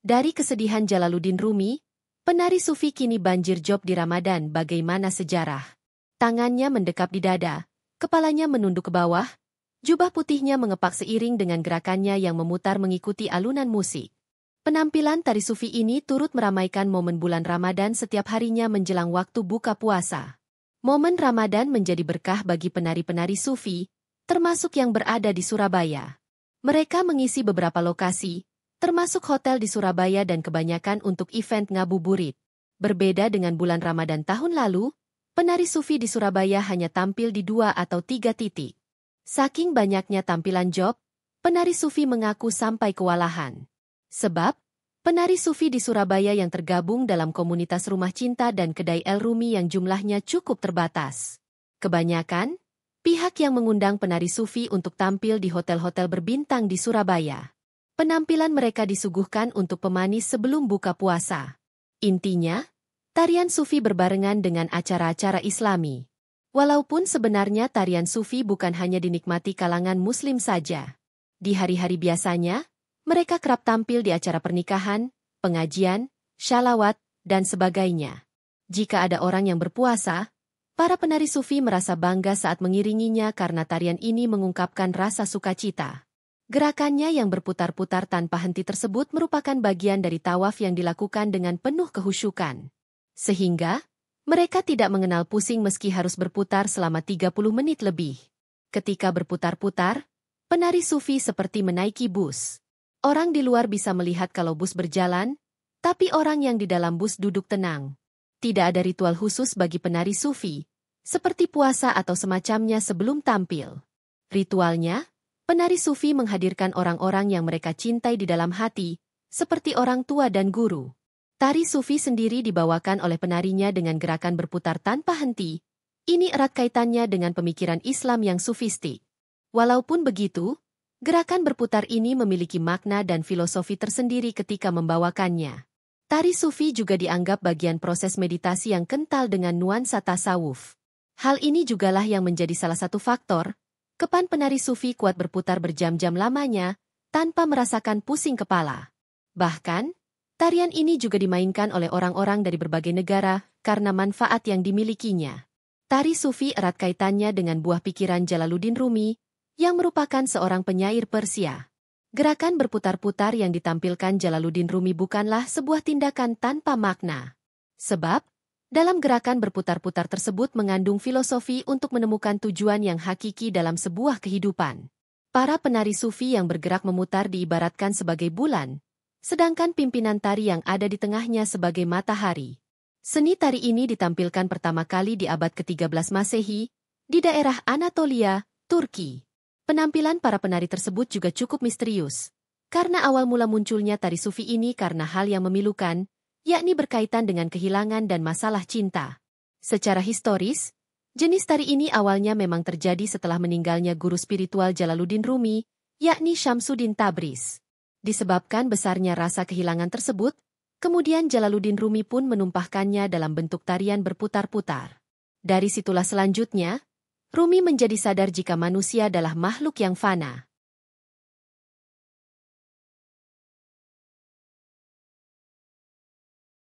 Dari kesedihan Jalaluddin Rumi, penari sufi kini banjir job di Ramadan. Bagaimana sejarah? Tangannya mendekap di dada, kepalanya menunduk ke bawah, jubah putihnya mengepak seiring dengan gerakannya yang memutar mengikuti alunan musik. Penampilan tari sufi ini turut meramaikan momen bulan Ramadan setiap harinya menjelang waktu buka puasa. Momen Ramadan menjadi berkah bagi penari-penari sufi, termasuk yang berada di Surabaya. Mereka mengisi beberapa lokasi, termasuk hotel di Surabaya dan kebanyakan untuk event ngabuburit. Berbeda dengan bulan Ramadan tahun lalu, penari sufi di Surabaya hanya tampil di 2 atau 3 titik. Saking banyaknya tampilan job, penari sufi mengaku sampai kewalahan. Sebab, penari sufi di Surabaya yang tergabung dalam komunitas Rumah Cinta dan Kedai El Rumi yang jumlahnya cukup terbatas. Kebanyakan, pihak yang mengundang penari sufi untuk tampil di hotel-hotel berbintang di Surabaya. Penampilan mereka disuguhkan untuk pemanis sebelum buka puasa. Intinya, tarian sufi berbarengan dengan acara-acara Islami. Walaupun sebenarnya tarian sufi bukan hanya dinikmati kalangan Muslim saja. Di hari-hari biasanya, mereka kerap tampil di acara pernikahan, pengajian, shalawat, dan sebagainya. Jika ada orang yang berpuasa, para penari sufi merasa bangga saat mengiringinya karena tarian ini mengungkapkan rasa sukacita. Gerakannya yang berputar-putar tanpa henti tersebut merupakan bagian dari tawaf yang dilakukan dengan penuh kehusyukan. Sehingga, mereka tidak mengenal pusing meski harus berputar selama 30 menit lebih. Ketika berputar-putar, penari sufi seperti menaiki bus. Orang di luar bisa melihat kalau bus berjalan, tapi orang yang di dalam bus duduk tenang. Tidak ada ritual khusus bagi penari sufi, seperti puasa atau semacamnya sebelum tampil. Ritualnya, penari sufi menghadirkan orang-orang yang mereka cintai di dalam hati, seperti orang tua dan guru. Tari sufi sendiri dibawakan oleh penarinya dengan gerakan berputar tanpa henti. Ini erat kaitannya dengan pemikiran Islam yang sufistik. Walaupun begitu, gerakan berputar ini memiliki makna dan filosofi tersendiri ketika membawakannya. Tari sufi juga dianggap bagian proses meditasi yang kental dengan nuansa tasawuf. Hal ini jugalah yang menjadi salah satu faktor kepan penari sufi kuat berputar berjam-jam lamanya, tanpa merasakan pusing kepala. Bahkan, tarian ini juga dimainkan oleh orang-orang dari berbagai negara, karena manfaat yang dimilikinya. Tari sufi erat kaitannya dengan buah pikiran Jalaluddin Rumi, yang merupakan seorang penyair Persia. Gerakan berputar-putar yang ditampilkan Jalaluddin Rumi bukanlah sebuah tindakan tanpa makna. Sebab, dalam gerakan berputar-putar tersebut mengandung filosofi untuk menemukan tujuan yang hakiki dalam sebuah kehidupan. Para penari sufi yang bergerak memutar diibaratkan sebagai bulan, sedangkan pimpinan tari yang ada di tengahnya sebagai matahari. Seni tari ini ditampilkan pertama kali di abad ke-13 Masehi, di daerah Anatolia, Turki. Penampilan para penari tersebut juga cukup misterius, karena awal mula munculnya tari sufi ini karena hal yang memilukan, yakni berkaitan dengan kehilangan dan masalah cinta. Secara historis, jenis tari ini awalnya memang terjadi setelah meninggalnya guru spiritual Jalaluddin Rumi, yakni Syamsuddin Tabriz. Disebabkan besarnya rasa kehilangan tersebut, kemudian Jalaluddin Rumi pun menumpahkannya dalam bentuk tarian berputar-putar. Dari situlah selanjutnya, Rumi menjadi sadar jika manusia adalah makhluk yang fana.